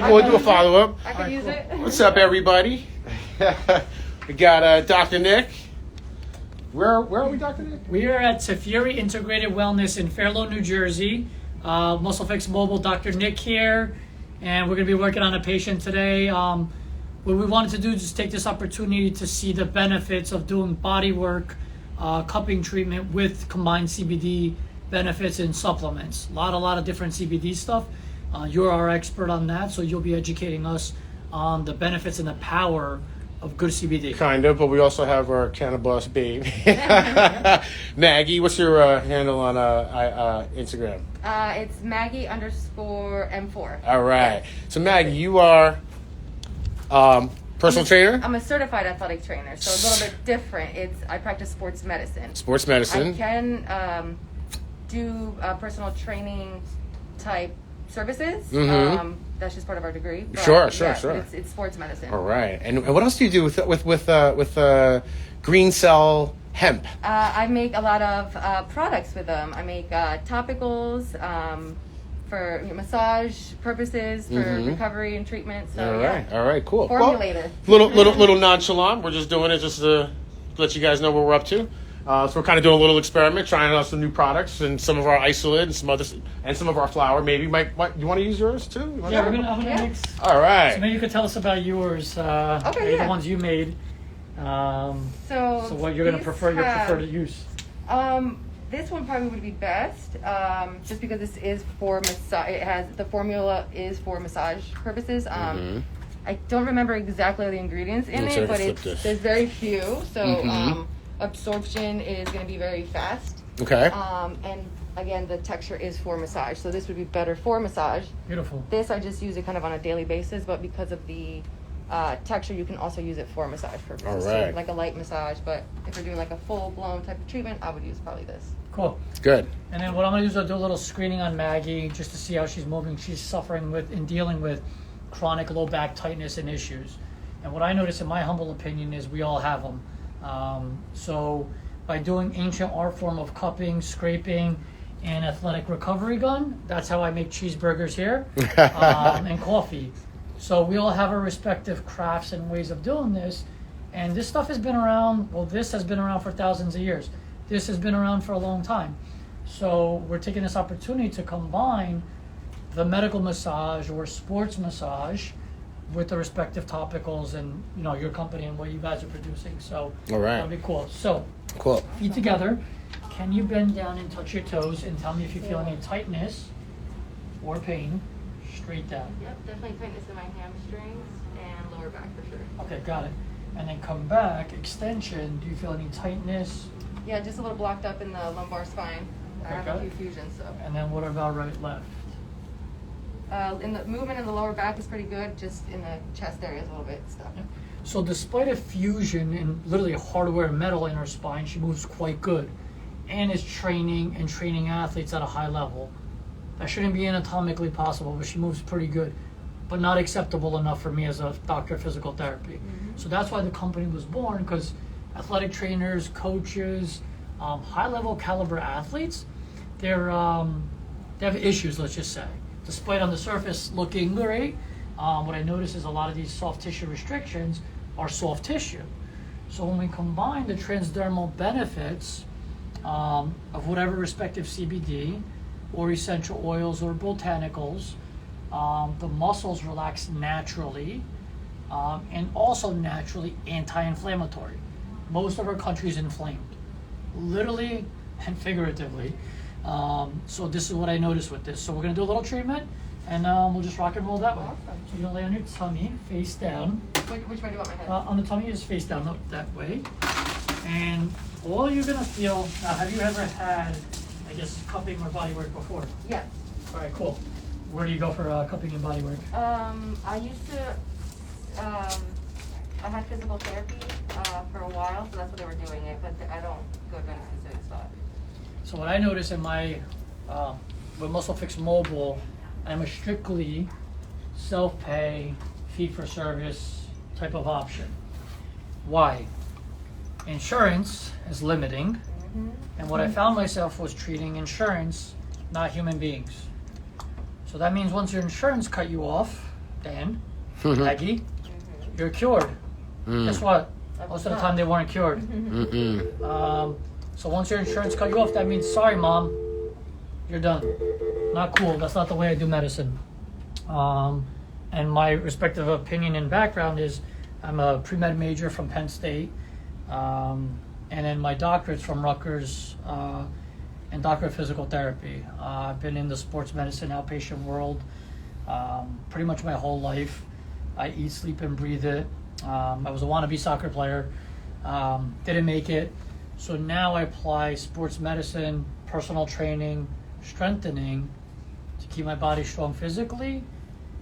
We'll do a follow-up. I can use it. What's up, everybody? We got Dr. Nick. Where are we, Dr. Nick? We are at Teferi Integrated Wellness in Fairlawn, New Jersey. MuscleFix Mobile, Dr. Nick here, and we're going to be working on a patient today. What we wanted to do is just take this opportunity to see the benefits of doing body work, cupping treatment with combined CBD benefits and supplements. A lot of different CBD stuff. You're our expert on that, so you'll be educating us on the benefits and the power of good CBD. Kind of, but we also have our cannabis babe, Maggie. What's your handle on Instagram? It's Maggie_M4. All right. So Maggie, you are personal trainer? I'm a certified athletic trainer, so a little bit different. I practice sports medicine. Sports medicine. I can do personal training type services. Mm-hmm. That's just part of our degree. But Sure. It's sports medicine. All right. And what else do you do with green cell hemp? I make a lot of products with them. I make topicals for massage purposes, for recovery and treatment. So, All right, cool. Formulator. Well, little nonchalant. We're just doing it just to let you guys know what we're up to. So we're kind of doing a little experiment, trying out some new products and some of our isolate and some of our flour. Maybe you want to use yours too? I'm gonna mix. All right. So maybe you could tell us about yours. The ones you made. So what you're gonna prefer to use? This one probably would be best, just because this is for massage. The formula is for massage purposes. I don't remember exactly the ingredients in it, but there's very few. So absorption is going to be very fast. Okay. And again, the texture is for massage, so this would be better for massage. Beautiful. This I just use it kind of on a daily basis, but because of the texture, you can also use it for massage purposes. All right. So like a light massage, but if you're doing like a full-blown type of treatment, I would use probably this. Cool. Good. And then what I'm going to do is I'll do a little screening on Maggie just to see how she's moving. She's suffering with and dealing with chronic low back tightness and issues. And what I notice, in my humble opinion, is we all have them. So by doing ancient art form of cupping, scraping, and athletic recovery gun, that's how I make cheeseburgers here, and coffee. So we all have our respective crafts and ways of doing this. And this stuff has been around, this has been around for thousands of years. This has been around for a long time. So we're taking this opportunity to combine the medical massage or sports massage with the respective topicals and your company and what you guys are producing. So all right, that'll be cool. So cool. Feet together. Can you bend down and touch your toes and tell me if you feel any tightness or pain? Straight down. Yep, definitely tightness in my hamstrings and lower back for sure. Okay, got it. And then come back, extension. Do you feel any tightness? Yeah, just a little blocked up in the lumbar spine. Okay, I have a few fusions. So. And then what about right, left? In the movement in the lower back is pretty good. Just in the chest area is a little bit stuck. Yeah. So despite a fusion and literally hardware metal in her spine, she moves quite good, and is training athletes at a high level. That shouldn't be anatomically possible, but she moves pretty good, but not acceptable enough for me as a doctor of physical therapy. So that's why the company was born, because athletic trainers, coaches, high-level caliber athletes, they have issues, let's just say. Despite on the surface looking great, what I notice is a lot of these soft tissue restrictions are soft tissue. So when we combine the transdermal benefits of whatever respective CBD or essential oils or botanicals, the muscles relax naturally and also naturally anti-inflammatory. Most of our country is inflamed, literally and figuratively. So this is what I noticed with this. So we're gonna do a little treatment, and we'll just rock and roll that way. So you're gonna lay on your tummy, face down. Which way do you want my head? On the tummy, just face down, up that way. And all you're gonna feel. Now, have you ever had, I guess, cupping or body work before? Yes. All right, cool. Where do you go for cupping and body work? I used to. I had physical therapy for a while, so that's what they were doing it. But I don't go to any specific spot. So what I notice in my with MuscleFix Mobile, I'm a strictly self-pay, fee-for-service type of option. Why? Insurance is limiting, and what I found myself was treating insurance, not human beings. So that means once your insurance cut you off, Dan, Maggie, you're cured. Guess what? Most of the time they weren't cured. So once your insurance cut you off, that means, sorry, Mom, you're done. Not cool. That's not the way I do medicine. And my respective opinion and background is I'm a pre-med major from Penn State. And then my doctorate's from Rutgers, and doctorate of physical therapy. I've been in the sports medicine outpatient world pretty much my whole life. I eat, sleep, and breathe it. I was a wannabe soccer player, didn't make it. So now I apply sports medicine, personal training, strengthening to keep my body strong physically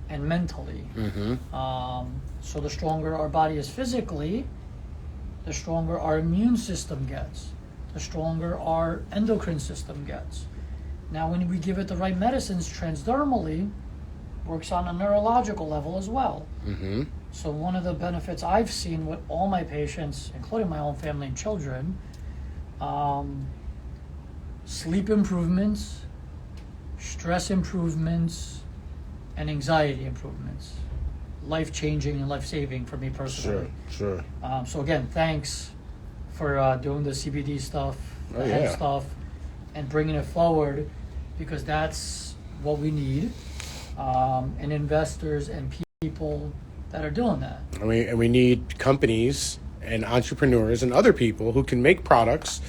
and mentally. So the stronger our body is physically, the stronger our immune system gets, the stronger our endocrine system gets. Now, when we give it the right medicines transdermally, works on a neurological level as well. So one of the benefits I've seen with all my patients, including my own family and children, sleep improvements, stress improvements, and anxiety improvements. Life-changing and life-saving for me personally. Sure. So again, thanks for doing the CBD stuff, the head stuff, and bringing it forward, because that's what we need, and investors and people that are doing that. And we need companies and entrepreneurs and other people who can make products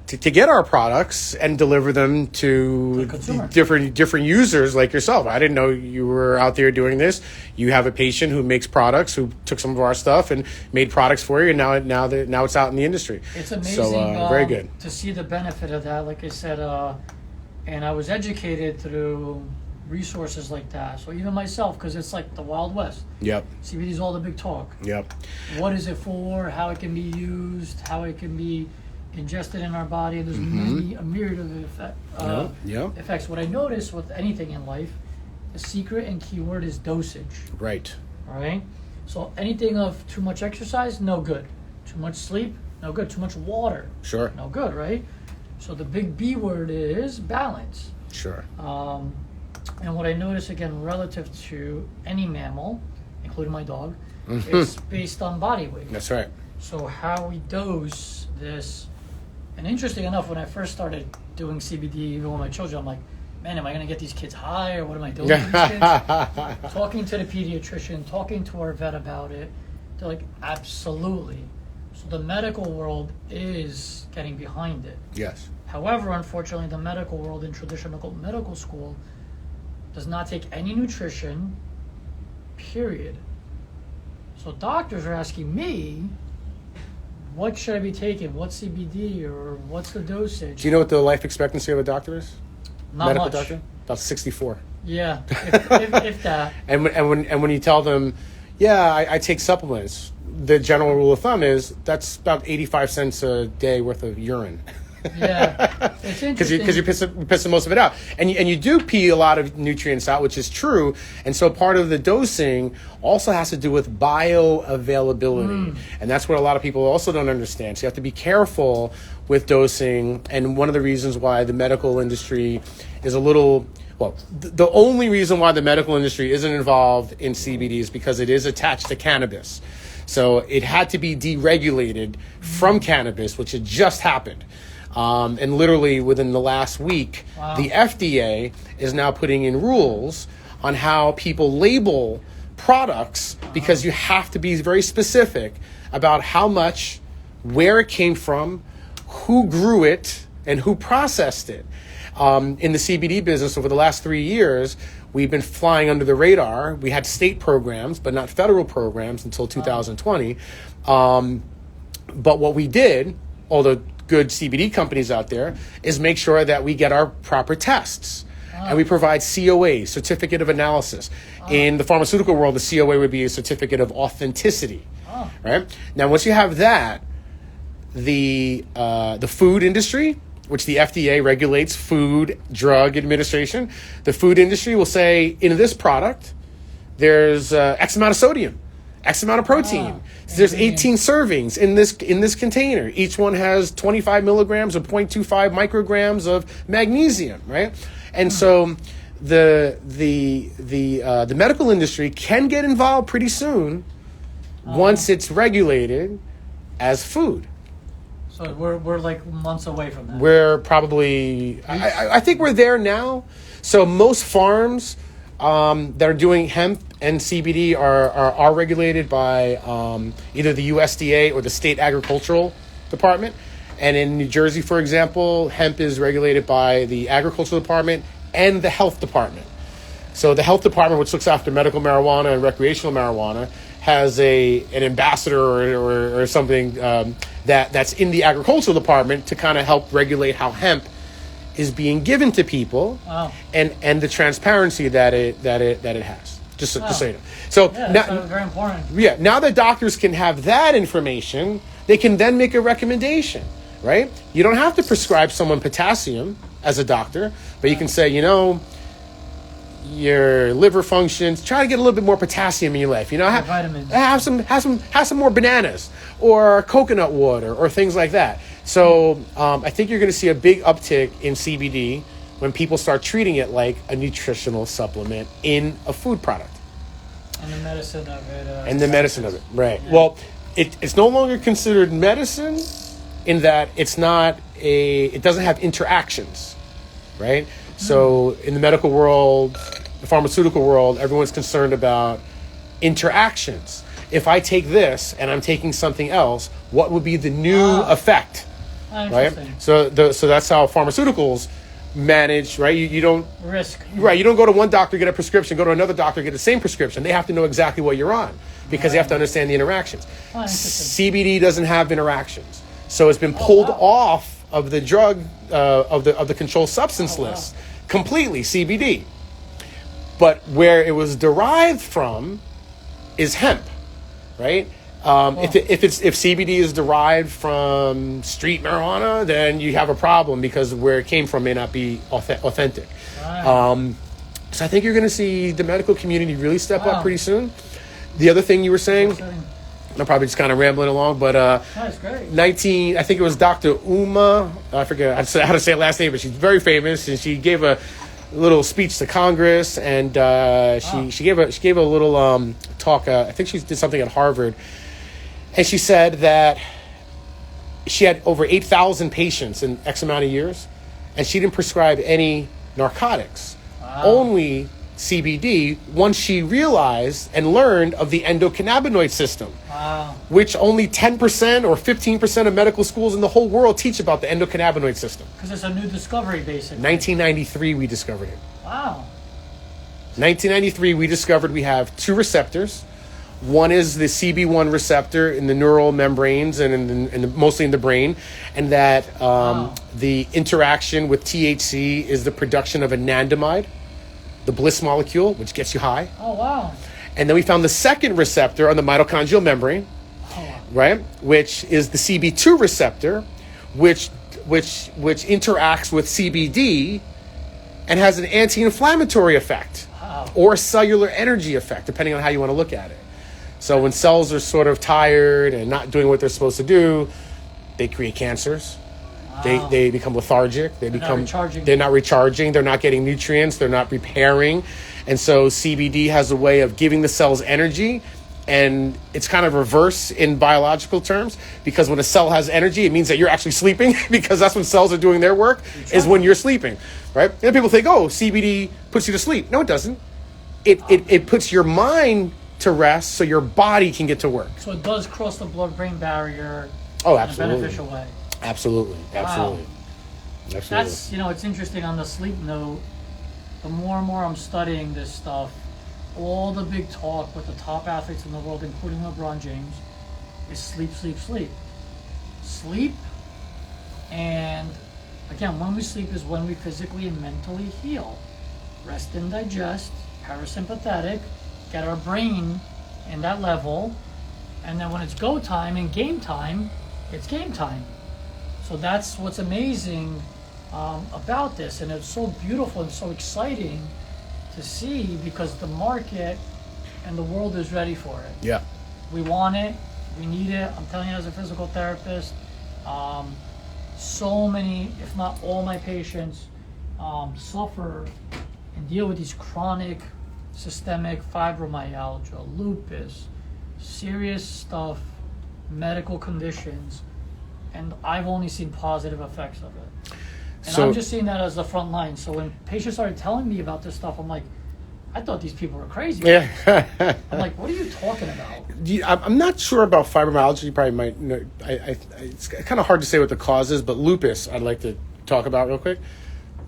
to get our products and deliver them to different users like yourself. I didn't know you were out there doing this. You have a patient who makes products, who took some of our stuff and made products for you, and now it's out in the industry. It's amazing. So very good to see the benefit of that. Like I said, and I was educated through resources like that. So even myself, because it's like the Wild West. Yep. CBD is all the big talk. Yep. What is it for? How it can be used? How it can be ingested in our body. There's a myriad of effects. What I notice with anything in life, the secret and key word is dosage. Right. All right. So anything of too much exercise, no good. Too much sleep, no good. Too much water, Sure. no good. Right. So the big B word is balance. Sure. And what I notice, again, relative to any mammal, including my dog, it's based on body weight. That's right. So how we dose this, and interesting enough, when I first started doing CBD, even with my children, I'm like, man, am I going to get these kids high, or what am I doing to these kids? Talking to the pediatrician, talking to our vet about it, they're like, absolutely. So the medical world is getting behind it. Yes. However, unfortunately, the medical world in traditional medical school does not take any nutrition, period. So doctors are asking me, what should I be taking? What's CBD, or what's the dosage? Do you know what the life expectancy of a doctor is? Not Medical much. doctor? About 64. Yeah, if that. And when you tell them, I take supplements, the general rule of thumb is that's about 85 cents a day worth of urine. Yeah, it's interesting. Because you're pissing most of it out. And you do pee a lot of nutrients out, which is true. And so part of the dosing also has to do with bioavailability. And that's what a lot of people also don't understand. So you have to be careful with dosing. And one of the reasons why the medical industry is a little... Well, the only reason why the medical industry isn't involved in CBD is because it is attached to cannabis. So it had to be deregulated from cannabis, which had just happened. And literally within the last week, the FDA is now putting in rules on how people label products, because you have to be very specific about how much, where it came from, who grew it, and who processed it. In the CBD business over the last 3 years, we've been flying under the radar. We had state programs, but not federal programs until 2020. But what we did, all the good CBD companies out there, is make sure that we get our proper tests. And we provide COAs, certificate of analysis. In the pharmaceutical world, the COA would be a certificate of authenticity. Right? Now, once you have that, the food industry, which the FDA regulates, Food Drug Administration, the food industry will say, in this product, there's X amount of sodium, X amount of protein. So there's 18 servings in this container. Each one has 25 milligrams or 0.25 micrograms of magnesium, right? And so the medical industry can get involved pretty soon once it's regulated as food. So we're like months away from that. We're probably, I think we're there now. So most farms that are doing hemp and CBD are regulated by either the USDA or the state agricultural department. And in New Jersey, for example, hemp is regulated by the agricultural department and the health department. So the health department, which looks after medical marijuana and recreational marijuana, has an ambassador or something that's in the agricultural department to kind of help regulate how hemp is being given to people. Wow. and the transparency that it has. Just so you know. So Yeah, now, that's very important. yeah, now that doctors can have that information, they can then make a recommendation, right? You don't have to prescribe someone potassium as a doctor, but you can say, your liver functions, try to get a little bit more potassium in your life. Vitamins. Have some more bananas or coconut water or things like that. So I think you're going to see a big uptick in CBD when people start treating it like a nutritional supplement in a food product. And the medicine of it. Right. Yeah. Well, it's no longer considered medicine in that it doesn't have interactions, right? So in the medical world, the pharmaceutical world, everyone's concerned about interactions. If I take this and I'm taking something else, what would be the new effect, right? So that's how pharmaceuticals manage, right? You don't risk. Right, you don't go to one doctor, get a prescription, go to another doctor, get the same prescription. They have to know exactly what you're on because they have to understand the interactions. CBD doesn't have interactions. So it's been pulled off of the drug of the controlled substance list completely, CBD. But where it was derived from is hemp, right? If CBD is derived from street marijuana, then you have a problem because where it came from may not be authentic. Right. So I think you're going to see the medical community really step up pretty soon. The other thing you were saying, I'm probably just kind of rambling along, but that's great. I think it was Dr. Uma, I forget how to say her last name, but she's very famous, and she gave a little speech to Congress, and she gave a little talk. I think she did something at Harvard, and she said that she had over 8,000 patients in X amount of years, and she didn't prescribe any narcotics, only CBD, once she realized and learned of the endocannabinoid system, which only 10% or 15% of medical schools in the whole world teach about the endocannabinoid system. Because it's a new discovery, basically. 1993, we discovered it. Wow. 1993, we discovered we have two receptors. One is the CB1 receptor in the neural membranes and mostly in the brain, and that the interaction with THC is the production of anandamide, the bliss molecule, which gets you high. Oh, wow. And then we found the second receptor on the mitochondrial membrane, right, which is the CB2 receptor, which interacts with CBD and has an anti-inflammatory effect or cellular energy effect, depending on how you want to look at it. So when cells are sort of tired and not doing what they're supposed to do, they create cancers. They become lethargic. They're not recharging. They're not getting nutrients. They're not repairing. And so CBD has a way of giving the cells energy, and it's kind of reverse in biological terms, because when a cell has energy, it means that you're actually sleeping because that's when cells are doing their work, is when you're sleeping, right? And people think, oh, CBD puts you to sleep. No, it doesn't. It puts your mind to rest so your body can get to work. So it does cross the blood-brain barrier in a beneficial way. Absolutely. Wow. That's, it's interesting on the sleep note. The more and more I'm studying this stuff, all the big talk with the top athletes in the world, including LeBron James, is sleep, sleep, sleep. Sleep, and again, when we sleep is when we physically and mentally heal. Rest and digest, parasympathetic, get our brain in that level, and then when it's go time and game time, it's game time. So that's what's amazing about this, and it's so beautiful and so exciting to see, because the market and the world is ready for it. Yeah. We want it. We need it. I'm telling you, as a physical therapist, so many, if not all my patients, suffer and deal with these chronic systemic fibromyalgia, lupus, serious stuff, medical conditions, and I've only seen positive effects of it. And So- I'm just seeing that as the front line. So when patients started telling me about this stuff, I'm like, I thought these people were crazy. Yeah. I'm like, what are you talking about? I'm not sure about fibromyalgia. You probably might know. It's kind of hard to say what the cause is, but lupus I'd like to talk about real quick.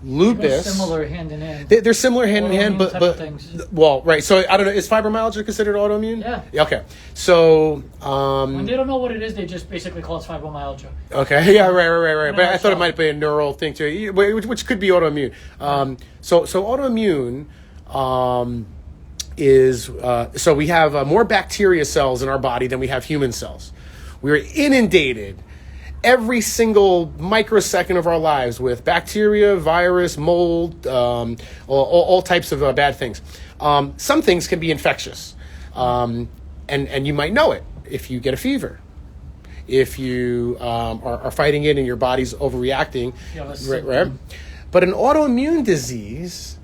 They're Lupus. similar hand in hand. They're similar hand in hand, Autoimmune type of but things. well, right. So I don't know. Is fibromyalgia considered autoimmune? Yeah. Okay. So When they don't know what it is, they just basically call it fibromyalgia. okay. Yeah. Right. But I thought it so- might be a neural thing too, which could be autoimmune. So autoimmune is so we have more bacteria cells in our body than we have human cells. We're inundated every microsecond of our lives with bacteria, virus, mold, all types of bad things. Some things can be infectious, and you might know it if you get a fever, if you are fighting it and your body's overreacting. Yeah, that's right. But an autoimmune disease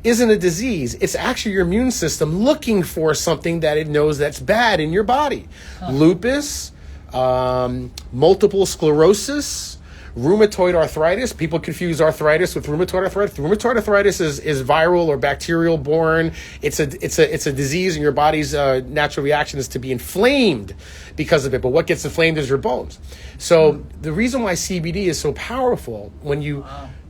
isn't a disease. It's actually your immune system looking for something that it knows that's bad in your body. Lupus, multiple sclerosis, rheumatoid arthritis. People confuse arthritis with rheumatoid arthritis. Rheumatoid arthritis is viral or bacterial borne. It's a disease, and your body's natural reaction is to be inflamed because of it. But what gets inflamed is your bones. So the reason why CBD is so powerful, when you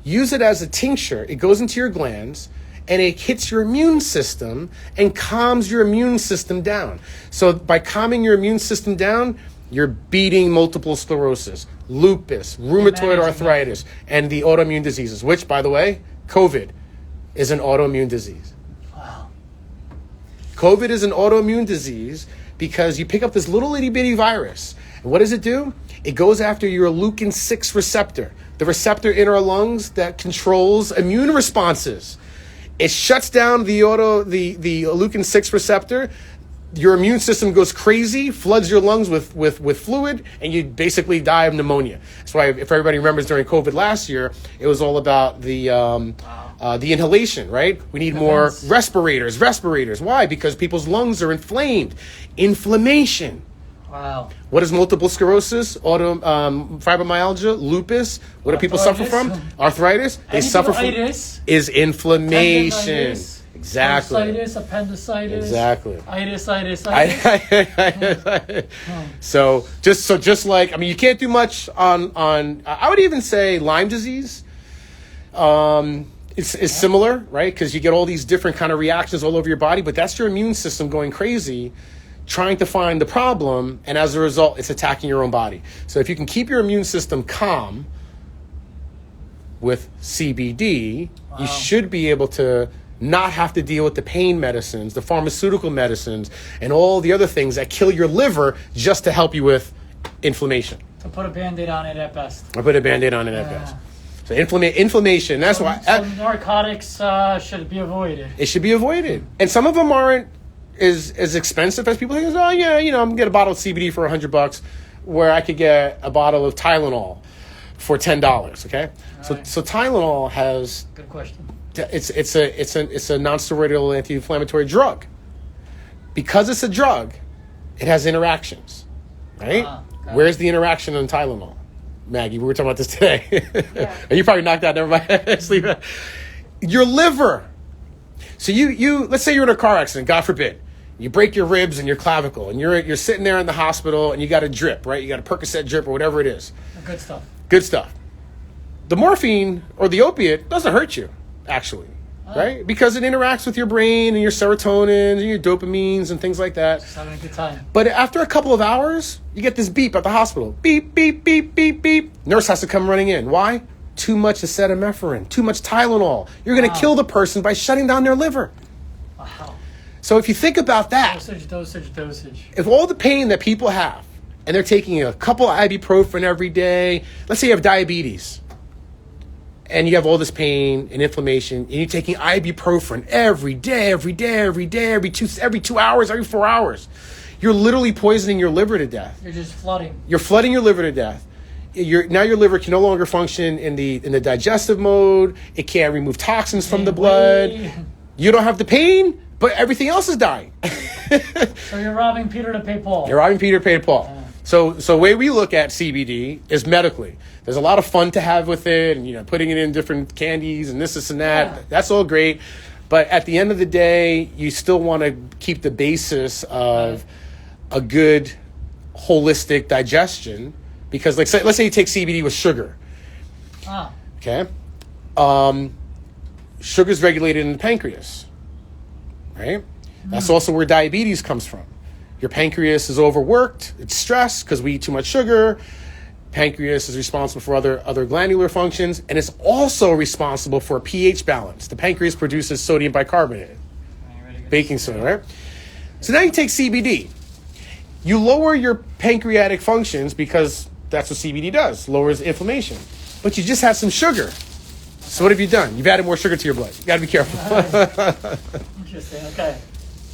use it as a tincture, it goes into your glands and it hits your immune system and calms your immune system down. So by calming your immune system down, you're beating multiple sclerosis, lupus, rheumatoid arthritis, and the autoimmune diseases, which, by the way, COVID is an autoimmune disease. Wow. COVID is an autoimmune disease because you pick up this little itty bitty virus. And what does it do? It goes after your leukin-6 receptor, the receptor in our lungs that controls immune responses. It shuts down the leukin-6 receptor. Your immune system goes crazy, floods your lungs with fluid, and you basically die of pneumonia. That's why, if everybody remembers during COVID last year, it was all about the inhalation, right? We need more respirators. Why? Because people's lungs are inflamed. Inflammation. Wow. What is multiple sclerosis? Fibromyalgia, lupus. What do people suffer from? Arthritis. They suffer from is inflammation. Tendinitis, Exactly. Appendicitis, appendicitis. Exactly. Itis. So just like, I mean, you can't do much on I would even say Lyme disease. It's similar, right? Because you get all these different kind of reactions all over your body, but that's your immune system going crazy, trying to find the problem, and as a result, it's attacking your own body. So if you can keep your immune system calm with CBD, you should be able to not have to deal with the pain medicines, the pharmaceutical medicines, and all the other things that kill your liver just to help you with inflammation. To put a Band-Aid on it at best. I put a Band-Aid on it at best. So inflammation, that's why. So narcotics should be avoided. It should be avoided. And some of them aren't as expensive as people think. Oh, yeah, I'm going to get a bottle of CBD for $100, where I could get a bottle of Tylenol for $10, okay? Right. So Tylenol has... Good question. It's a non-steroidal anti-inflammatory drug. Because it's a drug, it has interactions, right? Where's the interaction on Tylenol? Maggie, we were talking about this today. Yeah. And you probably knocked out, never mind. Sleep. Your liver. So you let's say you're in a car accident, God forbid. You break your ribs and your clavicle, and you're sitting there in the hospital, and you got a drip, right? You got a Percocet drip or whatever it is. Good stuff. Good stuff. The morphine or the opiate doesn't hurt you, actually, right? Because it interacts with your brain and your serotonin and your dopamines and things like that. Just having a good time. But after a couple of hours, you get this beep at the hospital. Beep, beep, beep, beep, beep. Nurse has to come running in. Why? Too much acetaminophen, too much Tylenol. You're going to kill the person by shutting down their liver. Wow. So if you think about that, Dosage. if all the pain that people have, and they're taking a couple of ibuprofen every day, let's say you have diabetes, and you have all this pain and inflammation, and you're taking ibuprofen every day, every 2 hours, every 4 hours, you're literally poisoning your liver to death. You're just flooding. You're flooding your liver to death. now your liver can no longer function in the digestive mode. It can't remove toxins from the blood. You don't have the pain, but everything else is dying. So you're robbing Peter to pay Paul. You're robbing Peter to pay Paul. So the way we look at CBD is medically. There's a lot of fun to have with it, and putting it in different candies and this and that. Yeah. That's all great, but at the end of the day, you still want to keep the basis of a good holistic digestion, because let's say you take CBD with sugar. Okay, sugar is regulated in the pancreas, right? That's also where diabetes comes from. Your pancreas is overworked, it's stressed because we eat too much sugar. Pancreas is responsible for other glandular functions, and it's also responsible for a pH balance. The pancreas produces sodium bicarbonate, baking soda, right? So now you take CBD. You lower your pancreatic functions because that's what CBD does, lowers inflammation. But you just had some sugar. So what have you done? You've added more sugar to your blood. You got to be careful. Interesting. Okay.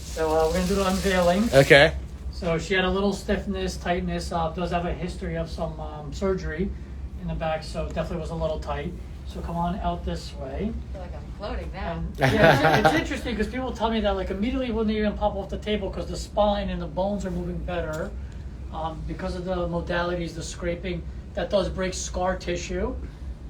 So we're going to do the unveiling. Okay. So she had a little stiffness, tightness, does have a history of some surgery in the back, so definitely was a little tight. So come on out this way. I feel like I'm floating now. Yeah, it's interesting because people tell me that like immediately when they even pop off the table because the spine and the bones are moving better because of the modalities, the scraping, that does break scar tissue.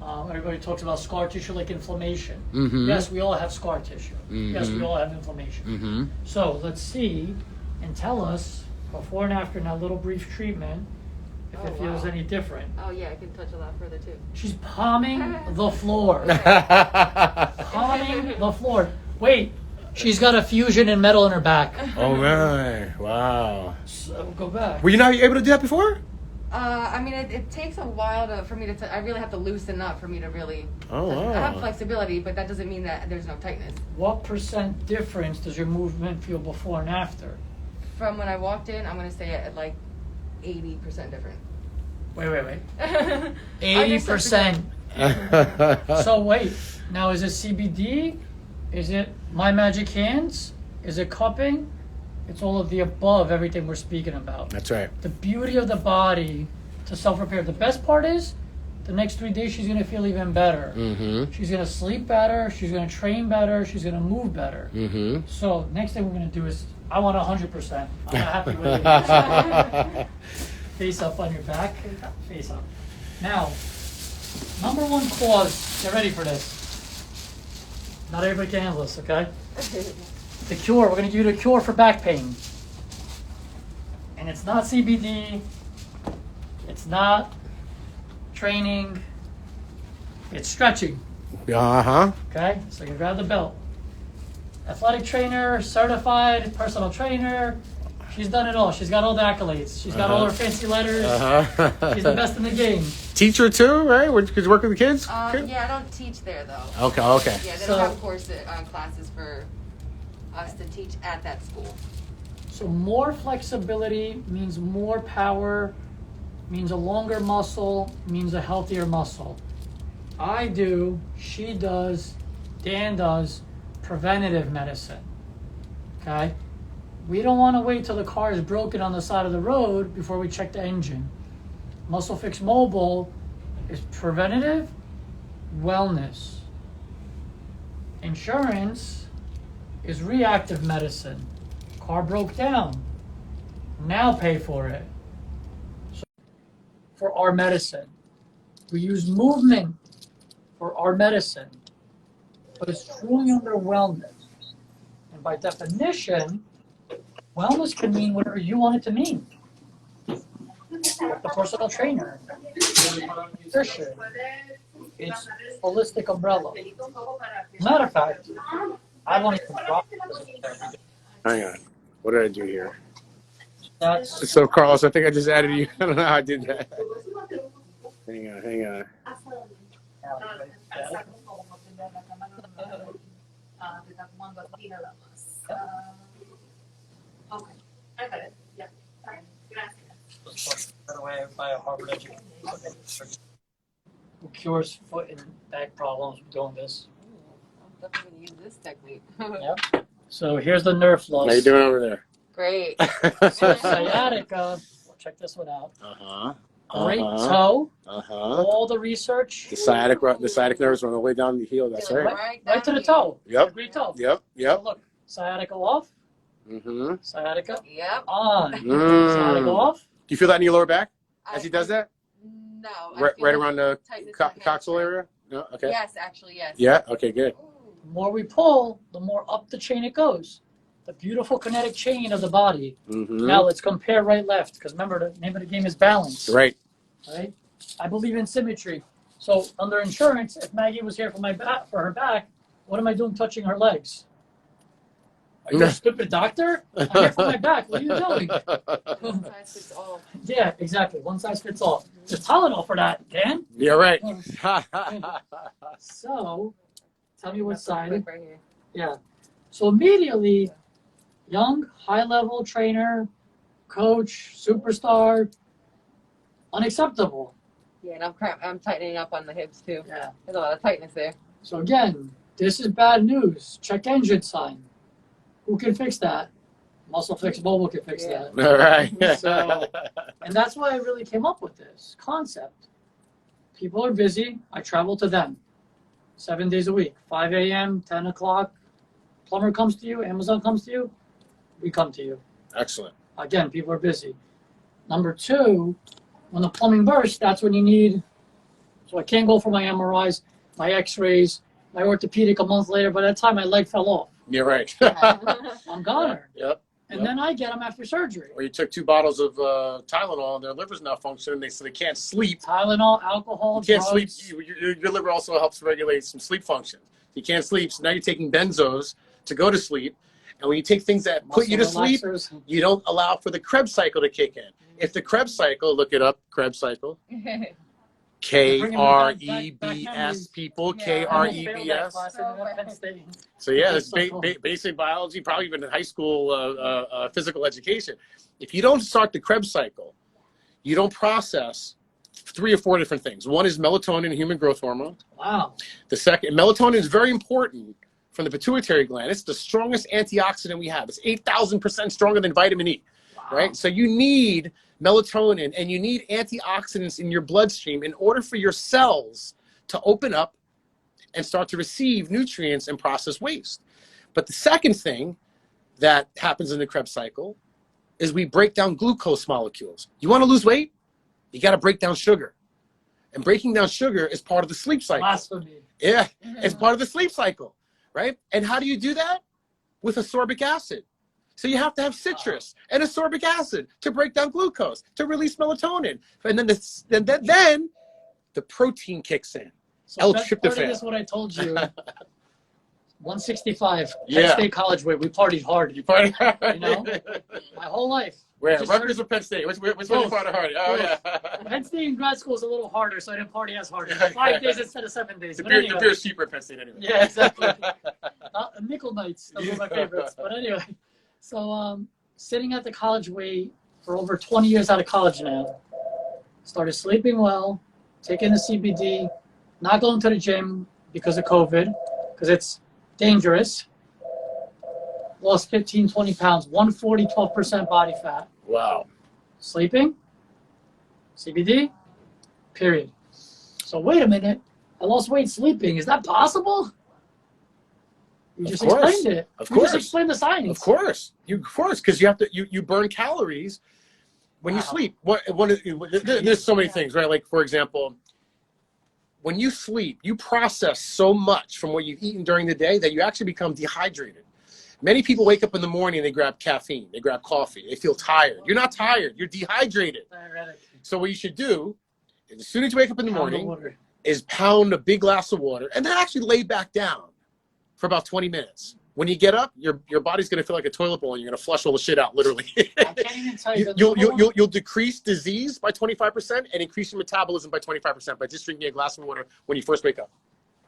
Everybody talks about scar tissue like inflammation. Yes, we all have scar tissue. Yes, we all have inflammation. So let's see and tell us before and after now, little brief treatment, if it feels any different. Oh yeah, I can touch a lot further too. She's palming the floor. Palming the floor. Wait, she's got a fusion in metal in her back. Oh man! Wow. So go back. Were you not able to do that before? I mean, it takes a while for me to. I really have to loosen up for me to really. Oh wow. I have flexibility, but that doesn't mean that there's no tightness. What % difference does your movement feel before and after? From when I walked in, I'm gonna say at like 80% different. Wait. 80%. So wait, now is it CBD? Is it My Magic Hands? Is it cupping? It's all of the above, everything we're speaking about. That's right. The beauty of the body to self-repair. The best part is the next 3 days she's going to feel even better. She's going to sleep better. She's going to train better. She's going to move better. So next thing we're going to do is, I want 100%. I'm not happy with it. Face up on your back. Face up. Now, number one cause, get ready for this. Not everybody can handle this, okay? The cure, we're going to give you the cure for back pain. And it's not CBD. It's not training. It's stretching. Okay? So you grab the belt. Athletic trainer, certified personal trainer. She's done it all. She's got all the accolades. She's got all her fancy letters. She's the best in the game. Teacher too, right? Could you work with the kids? Yeah, I don't teach there though. Okay. Yeah, they don't have classes for us to teach at that school. So more flexibility means more power, means a longer muscle, means a healthier muscle. I do, she does, Dan does preventative medicine. Okay? We don't want to wait till the car is broken on the side of the road before we check the engine. Muscle Fix Mobile is preventative wellness. Insurance is reactive medicine. Car broke down. Now pay for it. So for our medicine. We use movement for our medicine. But it's truly under wellness. And by definition, wellness can mean whatever you want it to mean. Like the personal trainer, nutrition, it's holistic umbrella. Matter of fact, I want to drop this. Hang on. What did I do here? That's So, Carlos, I think I just added you. I don't know how I did that. Hang on. Okay, I got it. Yeah. All right. Gracias. by the way, by a Harvard educated who cures foot and back problems with doing this. I'm definitely going to use this technique. Yep. So here's the nerve loss. How you doing over there? Great. So sciatica, check this one out. Great toe. All the research. The sciatic nerves run all the way down the heel. That's right. Right to the toe. Yep. Great toe. Yep. So look, sciatica off. Mm-hmm. Sciatica Yep. on. Sciatica off. Do you feel that in your lower back as he does that? No. Right around the coxal area? No? Okay. Yes, actually, yes. Yeah? Okay, good. The more we pull, the more up the chain it goes. The beautiful kinetic chain of the body. Mm-hmm. Now let's compare right-left, because remember the name of the game is balance. Right. Right? I believe in symmetry. So under insurance, if Maggie was here for my back, for her back, what am I doing touching her legs? Are you a stupid doctor? I'm here for my back. What are you doing? One size fits all. Yeah, exactly. One size fits all. There's Tylenol for that, Dan. Yeah, right. So, tell me what side. Right here. Yeah. So immediately, young, high-level trainer, coach, superstar, unacceptable. Yeah, and I'm tightening up on the hips too. Yeah. There's a lot of tightness there. So again, this is bad news. Check engine sign. Who can fix that? Muscle Fix Mobile can fix that. All right. So, and that's why I really came up with this concept. People are busy. I travel to them 7 days a week, 5 a.m., 10 o'clock. Plumber comes to you, Amazon comes to you, we come to you. Excellent. Again, people are busy. Number two, when the plumbing bursts, that's when you need, so I can't go for my MRIs, my x-rays, my orthopedic a month later. By that time, my leg fell off. You're right. I'm goner. Yep. And then I get them after surgery. Or you took 2 bottles of Tylenol and their liver's not functioning, so they can't sleep. Tylenol, alcohol, You can't drugs. sleep. Your liver also helps regulate some sleep functions. You can't sleep, so now you're taking benzos to go to sleep. And when you take things that put you to sleep, you don't allow for the Krebs cycle to kick in. If the Krebs cycle, look it up, Krebs cycle. K-R-E-B-S, people, K-R-E-B-S. So yeah, it's basic biology, probably even in high school physical education. If you don't start the Krebs cycle, you don't process 3 or 4 different things. One is melatonin, human growth hormone. Wow. The second, melatonin is very important from the pituitary gland. It's the strongest antioxidant we have. It's 8,000% stronger than vitamin E, right? So you need melatonin and you need antioxidants in your bloodstream in order for your cells to open up and start to receive nutrients and process waste. But the second thing that happens in the Krebs cycle is we break down glucose molecules. You want to lose weight? You got to break down sugar. And breaking down sugar is part of the sleep cycle. Blasphemy. Yeah, it's part of the sleep cycle, right? And how do you do that? With ascorbic acid. So you have to have citrus and ascorbic acid to break down glucose, to release melatonin. And then the protein kicks in. So L-tryptophan. This is what I told you. 165. Yeah. Penn State College weight. We partied hard. You party You know? My whole life. Where? Just Rutgers or Penn State? Which one you party hard? Oh, yeah. Penn State in grad school is a little harder, so I didn't party as hard. 5 days instead of 7 days. The But anyway. beer's cheaper at Penn State anyway. Yeah, exactly. Nickel nights. Those were my favorites. But anyway, so sitting at the college weight for over 20 years out of college now. Started sleeping well, taking the CBD, not going to the gym because of COVID, because it's dangerous. Lost 15, 20 pounds, 140, 12% body fat. Wow. Sleeping, CBD, period. So wait a minute, I lost weight sleeping. Is that possible? You just explained it. Of You course. just explained the science. Of course, because you have to you burn calories when you sleep. There's so many things, right? Like for example, when you sleep, you process so much from what you've eaten during the day that you actually become dehydrated. Many people wake up in the morning, they grab caffeine, they grab coffee, they feel tired. You're not tired, you're dehydrated. So what you should do is as soon as you wake up in the morning is pound a big glass of water and then actually lay back down for about 20 minutes. When you get up, your body's gonna feel like a toilet bowl and you're gonna flush all the shit out, literally. I can't even tell you. You'll decrease disease by 25% and increase your metabolism by 25% by just drinking a glass of water when you first wake up.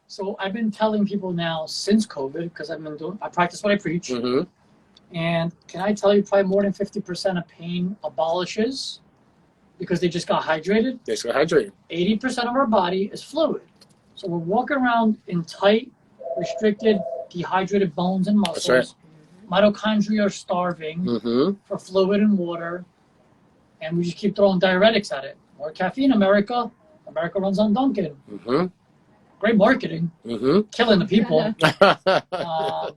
So I've been telling people now since COVID, because I practice what I preach. Mm-hmm. And can I tell you probably more than 50% of pain abolishes because they just got hydrated? They just got hydrated. 80% of our body is fluid. So we're walking around in tight, restricted, dehydrated bones and muscles. That's right. Mitochondria are starving for fluid and water. And we just keep throwing diuretics at it. More caffeine, America. America runs on Dunkin'. Mm-hmm. Great marketing. Mm-hmm. Killing the people.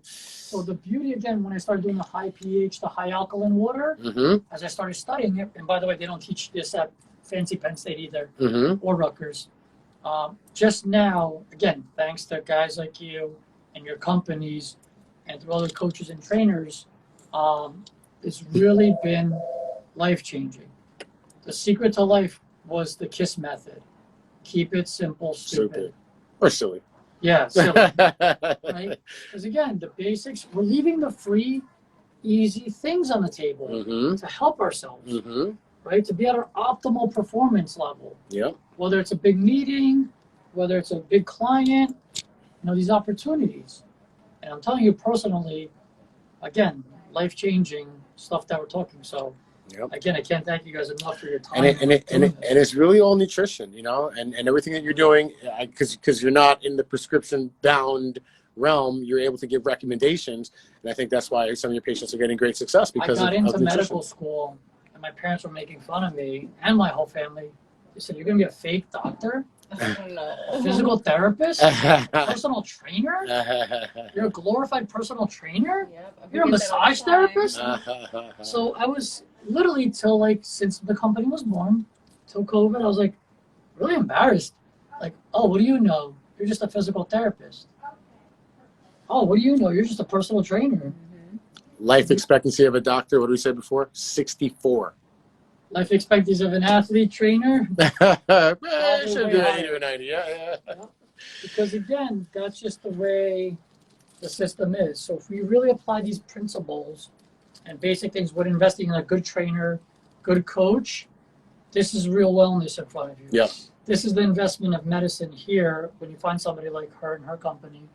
So the beauty, again, when I started doing the high pH, the high alkaline water, Mm-hmm. as I started studying it, and by the way, they don't teach this at fancy Penn State either, Mm-hmm. or Rutgers. Just now, again, thanks to guys like you and your companies and through other coaches and trainers, it's really been life-changing. The secret to life was the KISS method. Keep it simple, stupid. Or silly. Yeah, silly. Right? Because again, the basics, we're leaving the free, easy things on the table Mm-hmm. to help ourselves, Mm-hmm. right? To be at our optimal performance level. Yep. Whether it's a big meeting, whether it's a big client, these opportunities. And I'm telling you personally, again, life-changing stuff that we're talking. So, Yep. again, I can't thank you guys enough for your time. And it's really all nutrition, and everything that you're doing, because you're not in the prescription bound realm, you're able to give recommendations, and I think that's why some of your patients are getting great success because I got of into nutrition. medical school, and my parents were making fun of me and my whole family. They said, "You're going to be a fake doctor, a physical therapist, a personal trainer? You're a glorified personal trainer? Yep, You're a massage therapist?" So I was literally since the company was born, till COVID, I was like really embarrassed. Like, oh, what do you know? You're just a physical therapist. Oh, what do you know? You're just a personal trainer. Life expectancy of a doctor, what did we say before? 64. Life expectancy of an athlete trainer. Should do 80 to 90, yeah. Because again, that's just the way the system is. So if we really apply these principles and basic things with investing in a good trainer, good coach, this is real wellness in front of you. Yeah. This is the investment of medicine here when you find somebody like her and her company,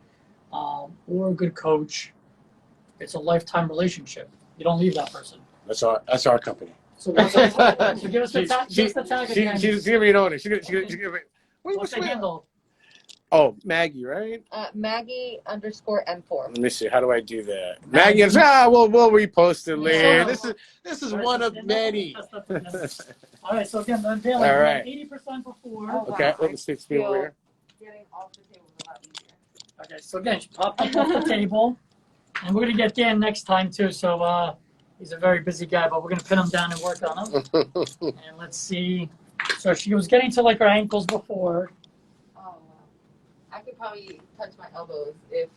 or a good coach. It's a lifetime relationship. You don't leave that person. That's our company. So what's that? So give us the tag. Give us the tag again. She's giving me an owner. She's gonna What's the handle? Oh, Maggie, right? Maggie_M4. Let me see. How do I do that? Maggie, we'll repost it later. This is one of many. All right. So again, the unveiling. All right. 80% before. Oh, Okay, wow. let me speak to you over here. Getting off the table is a lot easier. Okay. So again, she popped up off the table, and we're gonna get Dan next time too. So he's a very busy guy, but we're gonna pin him down and work on him. And let's see. So she was getting to her ankles before. Oh, wow. I could probably touch my elbows if.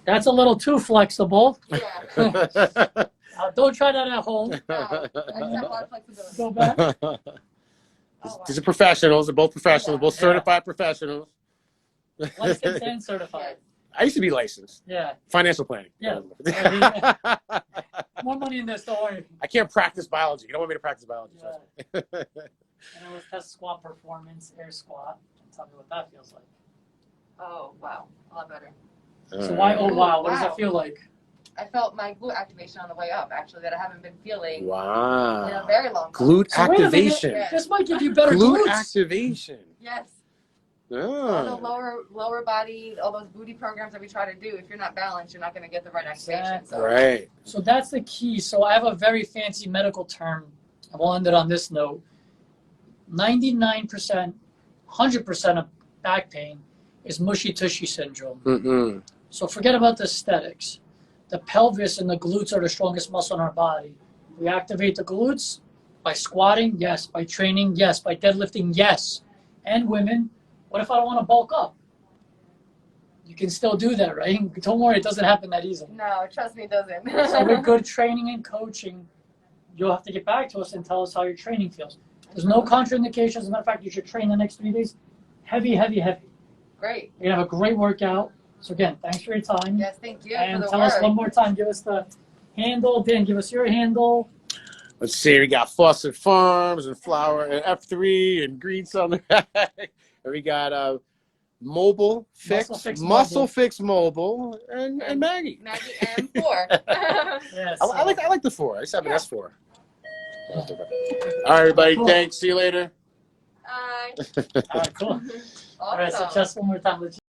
That's a little too flexible. Yeah. Don't try that at home. No, I just have a lot of flexibility. Go back. Oh, wow. These are professionals. They're both professionals. Both Yeah. certified professionals. Licensed and certified. Yes. I used to be licensed. Yeah. Financial planning. Yeah. More money in this, don't worry. I can't practice biology. You don't want me to practice biology. Yeah. trust me. And it was test squat performance, air squat. Tell me what that feels like. Oh, wow. A lot better. So why, oh wow, what does Wow. that feel like? I felt my glute activation on the way up, actually, that I haven't been feeling in a Wow. very long time. Glute So wait a minute, activation. this might give you better Glute glutes. activation. Yes. All the Oh. lower body, all those booty programs that we try to do, if you're not balanced, you're not going to get the right activation. So. Right. So that's the key. So I have a very fancy medical term, and we'll end it on this note. 99%, 100% of back pain is mushy tushy syndrome. Mm-mm. So forget about the aesthetics. The pelvis and the glutes are the strongest muscle in our body. We activate the glutes by squatting, yes. By training, yes. By deadlifting, yes. And women, what if I don't want to bulk up? You can still do that, right? Don't worry, it doesn't happen that easily. No, trust me, it doesn't. So with good training and coaching, you'll have to get back to us and tell us how your training feels. There's no contraindications. As a matter of fact, you should train the next 3 days. Heavy, heavy, heavy. Great. You're going to have a great workout. So again, thanks for your time. Yes, thank you And for the tell work. us one more time. Give us the handle. Dan, give us your handle. Let's see. We got Fawcett Farms and Flower and F3 and Green Sun. And we got Mobile Fix, Muscle Fix Mobile, and Maggie. Maggie M4. Yes. I like the 4. I just have an S4. All right, everybody. Cool. Thanks. See you later. Bye. All right, cool. Awesome. All right, so just one more time. Let's